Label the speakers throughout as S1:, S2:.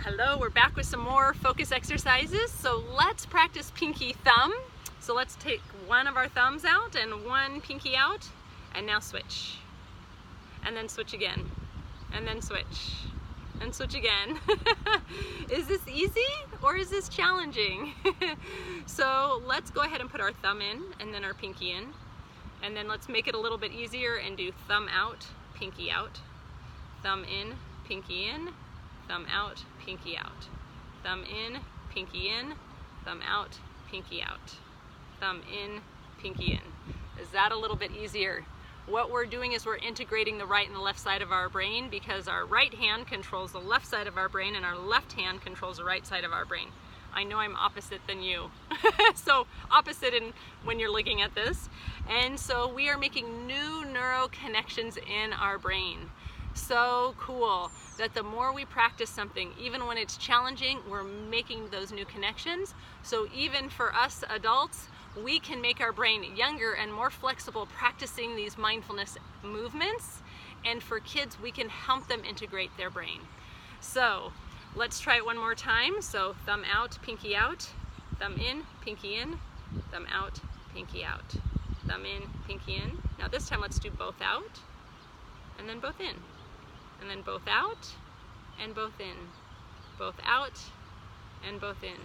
S1: Hello, we're back with some more focus exercises. So let's practice pinky thumb. So let's take one of our thumbs out and one pinky out, and now switch. And then switch again. And then switch. And switch again. Is this easy or is this challenging? So let's go ahead and put our thumb in and then our pinky in. And then let's make it a little bit easier and do thumb out, pinky out. Thumb in, pinky in. Thumb out, pinky out. Thumb in, pinky in. Thumb out, pinky out. Thumb in, pinky in. Is that a little bit easier? What we're doing is we're integrating the right and the left side of our brain, because our right hand controls the left side of our brain and our left hand controls the right side of our brain. I know I'm opposite than you. So opposite in when you're looking at this. And so we are making new neural connections in our brain. So cool that the more we practice something, even when it's challenging, we're making those new connections. So even for us adults, we can make our brain younger and more flexible practicing these mindfulness movements. And for kids, we can help them integrate their brain. So let's try it one more time. So thumb out, pinky out, thumb in, pinky in, thumb out, pinky out, thumb in, pinky in. Now this time let's do both out and then both in. And then both out and both in. Both out and both in.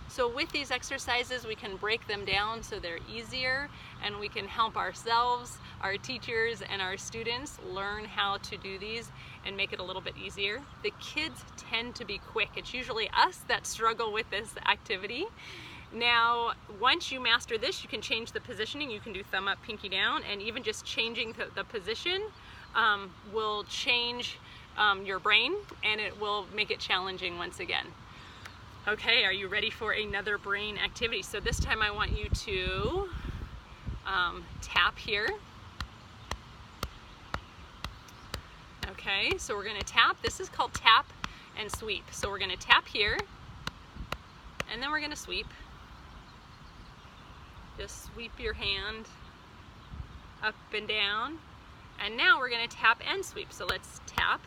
S1: So with these exercises, we can break them down so they're easier, and we can help ourselves, our teachers, and our students learn how to do these and make it a little bit easier. The kids tend to be quick. It's usually us that struggle with this activity. Now, once you master this, you can change the positioning. You can do thumb up, pinky down, and even just changing the position will change your brain, and it will make it challenging once again. Okay, are you ready for another brain activity? So this time I want you to tap here. Okay, so we're going to tap. This is called tap and sweep. So we're going to tap here, and then we're going to sweep. Just sweep your hand up and down. And now we're going to tap and sweep. So let's tap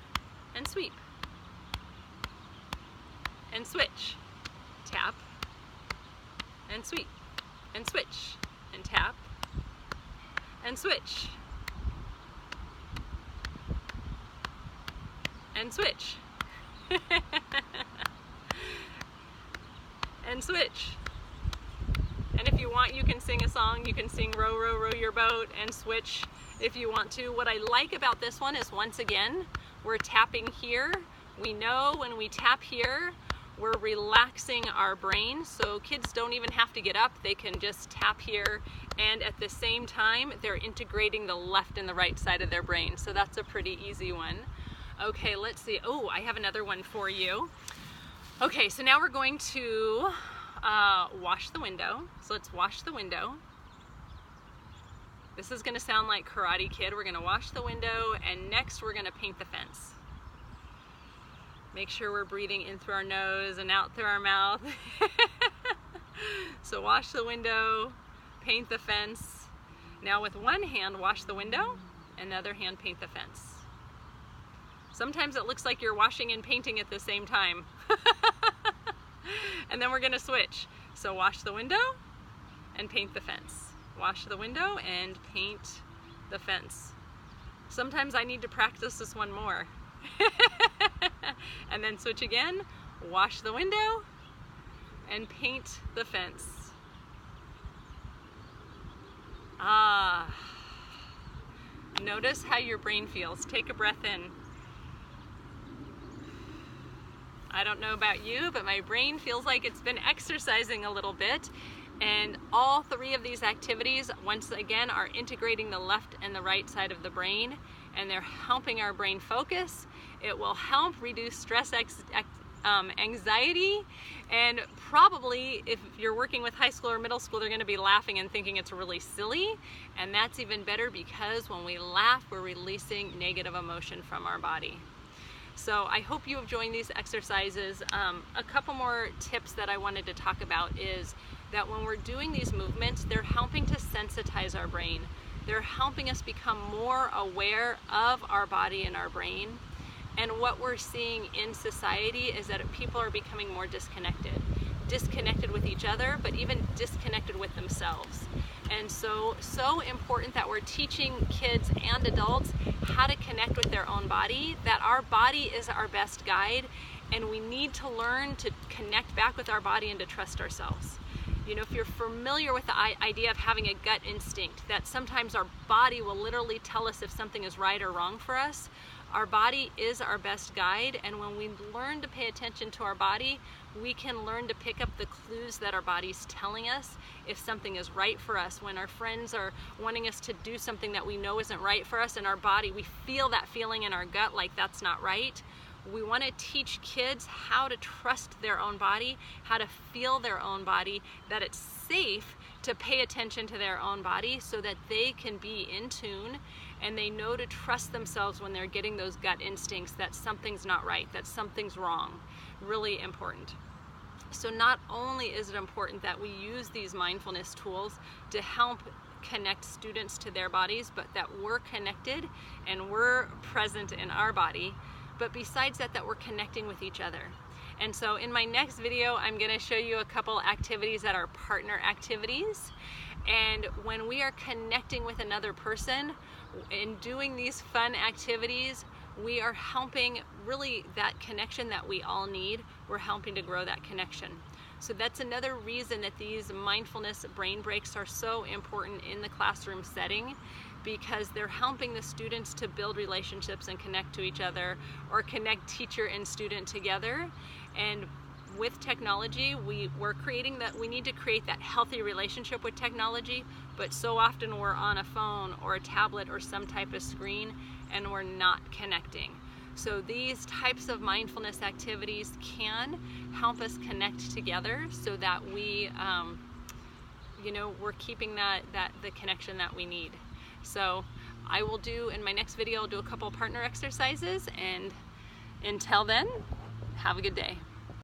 S1: and sweep. And switch. Tap and sweep. And switch. And tap and switch. And switch. And switch. And if you want, you can sing a song. You can sing row, row, row your boat, and switch if you want to. What I like about this one is, once again, we're tapping here. We know when we tap here, we're relaxing our brain. So kids don't even have to get up. They can just tap here, and at the same time, they're integrating the left and the right side of their brain. So that's a pretty easy one. Okay, let's see. Oh, I have another one for you. Okay, so now we're going to wash the window. So let's wash the window. This is going to sound like Karate Kid. We're going to wash the window, and next we're going to paint the fence. Make sure we're breathing in through our nose and out through our mouth. So wash the window, paint the fence. Now with one hand, wash the window, and the other hand, paint the fence. Sometimes it looks like you're washing and painting at the same time. And then we're going to switch. So wash the window and paint the fence. Wash the window and paint the fence. Sometimes I need to practice this one more. And then switch again, wash the window and paint the fence. Notice how your brain feels. Take a breath in. I don't know about you, but my brain feels like it's been exercising a little bit. And all three of these activities, once again, are integrating the left and the right side of the brain, and they're helping our brain focus. It will help reduce stress, anxiety, and probably if you're working with high school or middle school, they're going to be laughing and thinking it's really silly. And that's even better, because when we laugh, we're releasing negative emotion from our body. So I hope you have joined these exercises. A couple more tips that I wanted to talk about is that when we're doing these movements, they're helping to sensitize our brain. They're helping us become more aware of our body and our brain. And what we're seeing in society is that people are becoming more disconnected with each other, but even disconnected with themselves. And so important that we're teaching kids and adults how to connect with their own body, that our body is our best guide, and we need to learn to connect back with our body and to trust ourselves. You know, if you're familiar with the idea of having a gut instinct, that sometimes our body will literally tell us if something is right or wrong for us, our body is our best guide, and when we learn to pay attention to our body, we can learn to pick up the clues that our body's telling us if something is right for us. When our friends are wanting us to do something that we know isn't right for us, in our body, we feel that feeling in our gut like that's not right. We want to teach kids how to trust their own body, how to feel their own body, that it's safe to pay attention to their own body so that they can be in tune and they know to trust themselves when they're getting those gut instincts that something's not right, that something's wrong. Really important. So not only is it important that we use these mindfulness tools to help connect students to their bodies, but that we're connected and we're present in our body, but besides that, that we're connecting with each other. And so in my next video, I'm going to show you a couple activities that are partner activities. And when we are connecting with another person and doing these fun activities, we are helping really that connection that we all need. We're helping to grow that connection. So that's another reason that these mindfulness brain breaks are so important in the classroom setting, because they're helping the students to build relationships and connect to each other, or connect teacher and student together. And with technology, we need to create that healthy relationship with technology, but so often we're on a phone or a tablet or some type of screen and we're not connecting. So these types of mindfulness activities can help us connect together so that we, we're keeping the connection that we need. So I will in my next video, I'll do a couple partner exercises, and until then, have a good day.